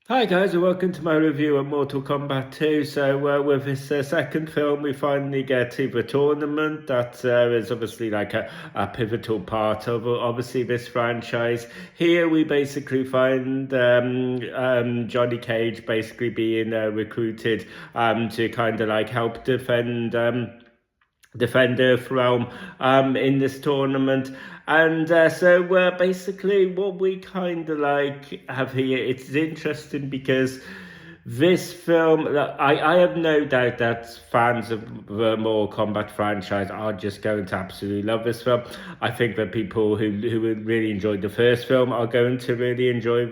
Hi guys, and welcome to my review of Mortal Kombat 2. So with this second film, we finally get to the tournament that is obviously like a pivotal part of obviously this franchise. Here we basically find Johnny Cage basically being recruited to kind of like help defend Earth realm in this tournament. And basically what we kind of like have here, it's interesting because this film, I have no doubt that fans of the Mortal Kombat franchise are just going to absolutely love this film. I think that people who really enjoyed the first film are going to really enjoy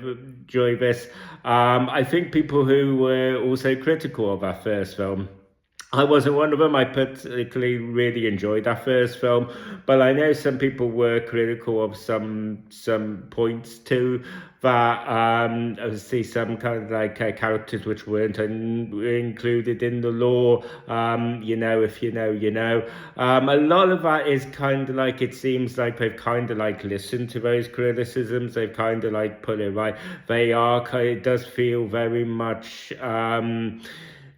this. I think people who were also critical of our first film, I wasn't one of them. I particularly really enjoyed that first film, but I know some people were critical of some points too. That obviously some kind of like characters which weren't included in the lore. If you know, you know. A lot of that is kind of like, it seems like they've kind of like listened to those criticisms. They've kind of like put it right. They are kind. It does feel very much.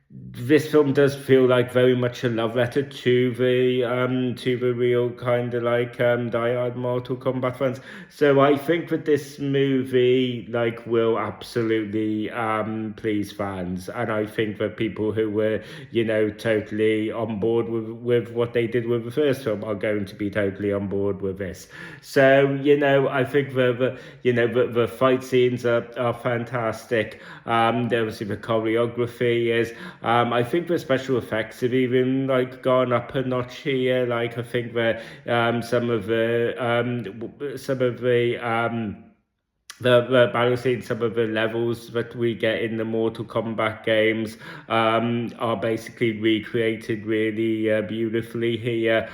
This film does feel like very much a love letter to the real kind of like diehard Mortal Kombat fans. So I think that this movie like will absolutely please fans, and I think that people who were totally on board with what they did with the first film are going to be totally on board with this. So I think the fight scenes are fantastic. Obviously the choreography is. I think the special effects have even like gone up a notch here. Like I think that the battle scenes, some of the levels that we get in the Mortal Kombat games are basically recreated really beautifully here.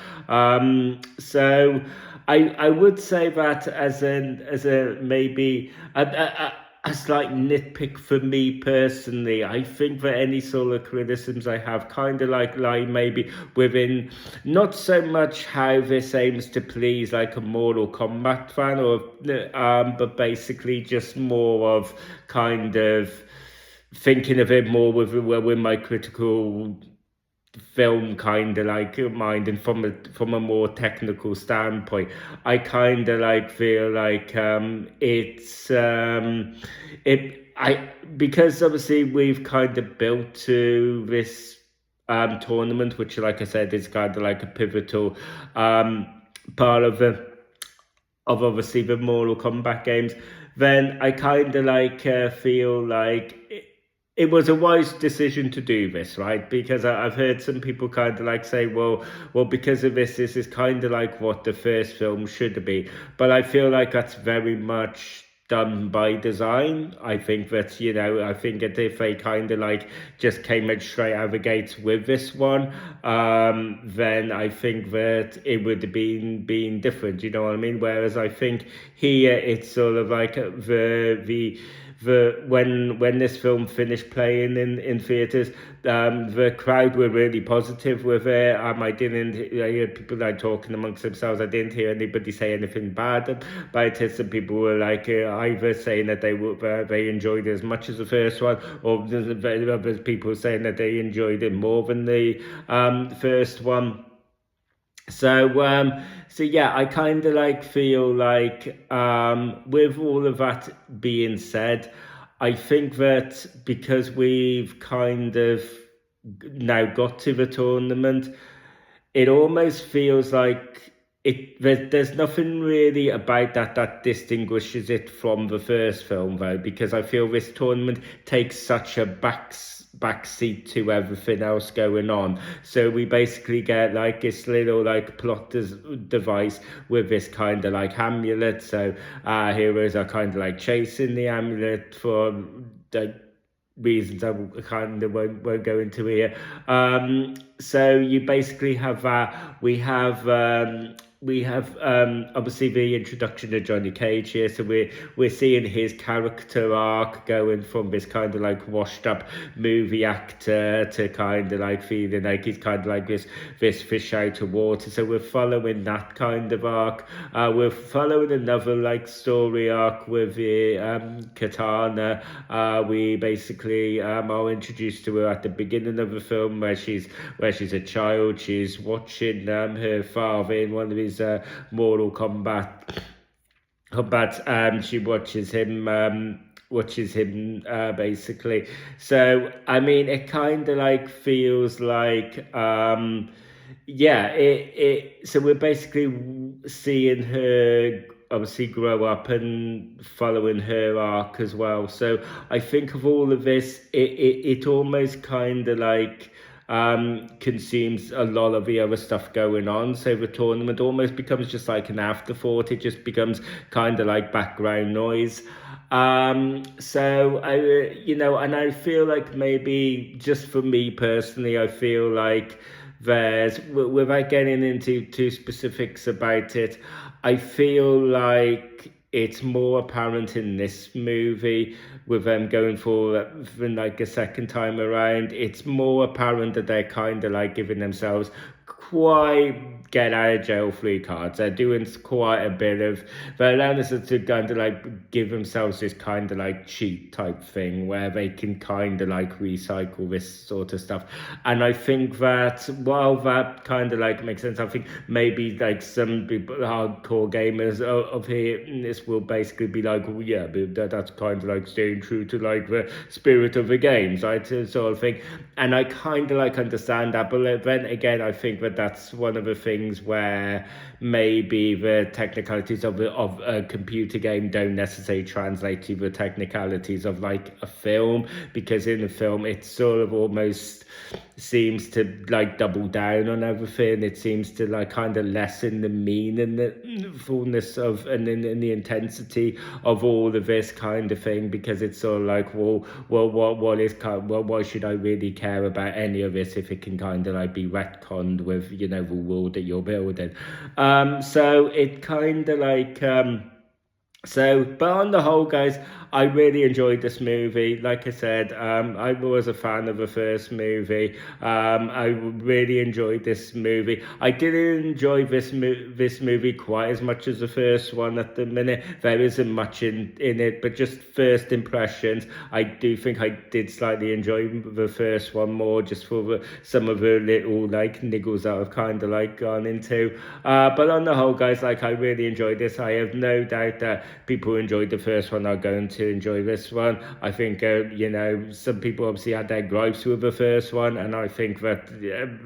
So I would say that as a maybe a slight nitpick for me personally. I think that any sort of criticisms I have kind of like lie maybe within not so much how this aims to please like a Mortal Kombat fan, or but basically just more of kind of thinking of it more with my critical film kind of like mind, and from a more technical standpoint, I kind of like feel like it, because obviously we've kind of built to this tournament, which like I said is kind of like a pivotal part of obviously the Mortal Kombat games. Then I kind of like feel like it was a wise decision to do this, right? Because I've heard some people kind of like say, well, because of this is kind of like what the first film should be. But I feel like that's very much done by design. I think that, I think that if they kind of like just came in straight out of the gates with this one, then I think that it would have been different, you know what I mean? Whereas I think here it's sort of like when this film finished playing in theaters, the crowd were really positive with it. I didn't hear people like talking amongst themselves. I didn't hear anybody say anything bad about it. Some people were like either saying that they enjoyed it as much as the first one, or there's other people saying that they enjoyed it more than the first one. So yeah, I kind of like feel like with all of that being said, I think that because we've kind of now got to the tournament, it almost feels like there's nothing really about that distinguishes it from the first film, though, because I feel this tournament takes such a backseat to everything else going on. So we basically get like this little like device with this kind of like amulet. So our heroes are kind of like chasing the amulet for the reasons I kind of won't go into here. So you basically have that. We have we have obviously the introduction of Johnny Cage here, so we're seeing his character arc going from this kind of like washed up movie actor to kind of like feeling like he's kind of like this fish out of water. So we're following that kind of arc. We're following another like story arc with the Katana. We basically are introduced to her at the beginning of the film where she's a child. She's watching her father in one of his Mortal Kombat. She watches him basically. So I mean, it kind of like feels like yeah, so we're basically seeing her obviously grow up and following her arc as well. So I think of all of this, it almost kind of like consumes a lot of the other stuff going on. So the tournament almost becomes just like an afterthought. It just becomes kind of like background noise. So I, and I feel like maybe just for me personally, I feel like there's, without getting into too specifics about it, I feel like it's more apparent in this movie with them going for like a second time around. It's more apparent that they're kind of like giving themselves quite get out of jail free cards. They're doing quite a bit of, they're allowing us to kind of like give themselves this kind of like cheat type thing where they can kind of like recycle this sort of stuff. And I think that while that kind of like makes sense, I think maybe like some people, hardcore gamers of here, this will basically be like, well, yeah, but that's kind of like staying true to like the spirit of the games, right? Sort of thing. And I kind of like understand that, but then again, I think that that's one of the things where maybe the technicalities of a computer game don't necessarily translate to the technicalities of like a film, because in a film it sort of almost seems to like double down on everything. It seems to like kind of lessen the meaning, the fullness of and the intensity of all of this kind of thing, because it's sort of like, well, what is kind, well, why should I really care about any of this if it can kind of like be retconned with, you know, the world that you're building. So it kind of like but on the whole, guys, I really enjoyed this movie. Like I said, I was a fan of the first movie. I really enjoyed this movie. I didn't enjoy this movie quite as much as the first one at the minute. There isn't much in it, but just first impressions, I do think I did slightly enjoy the first one more, just for some of the little like niggles that I've kind of like gone into. But on the whole, guys, like I really enjoyed this. I have no doubt that people who enjoyed the first one are going to enjoy this one. I think some people obviously had their gripes with the first one, and I think that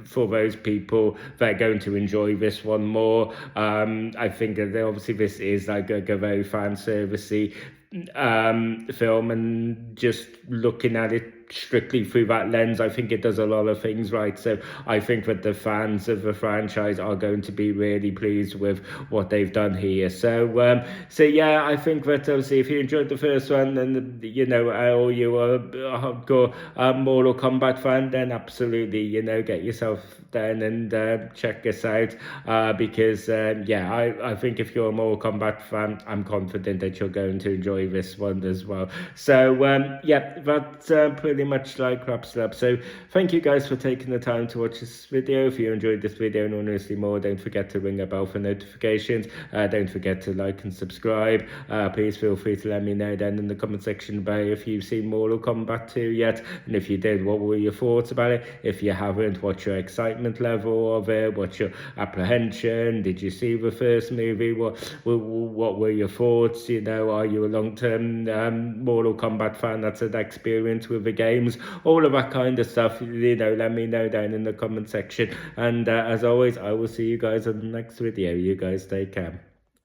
for those people, they're going to enjoy this one more. I think that obviously this is like a very fan servicey film, and just looking at it strictly through that lens, I think it does a lot of things right. So I think that the fans of the franchise are going to be really pleased with what they've done here. So yeah, I think that obviously if you enjoyed the first one, and or you are a hardcore Mortal Kombat fan, then absolutely, get yourself down and check this out, because I think if you're a Mortal Kombat fan, I'm confident that you're going to enjoy this one as well. So that's pretty much like wraps it up. So thank you guys for taking the time to watch this video. If you enjoyed this video and want to see more, don't forget to ring a bell for notifications. Don't forget to like and subscribe. Please feel free to let me know down in the comment section below if you've seen Mortal Kombat 2 yet, and if you did, what were your thoughts about it? If you haven't, what's your excitement level of it? What's your apprehension? Did you see the first movie? What were your thoughts? Are you a long-term Mortal Kombat fan that's had experience with the games? All of that kind of stuff, let me know down in the comment section. And as always, I will see you guys in the next video. You guys take care.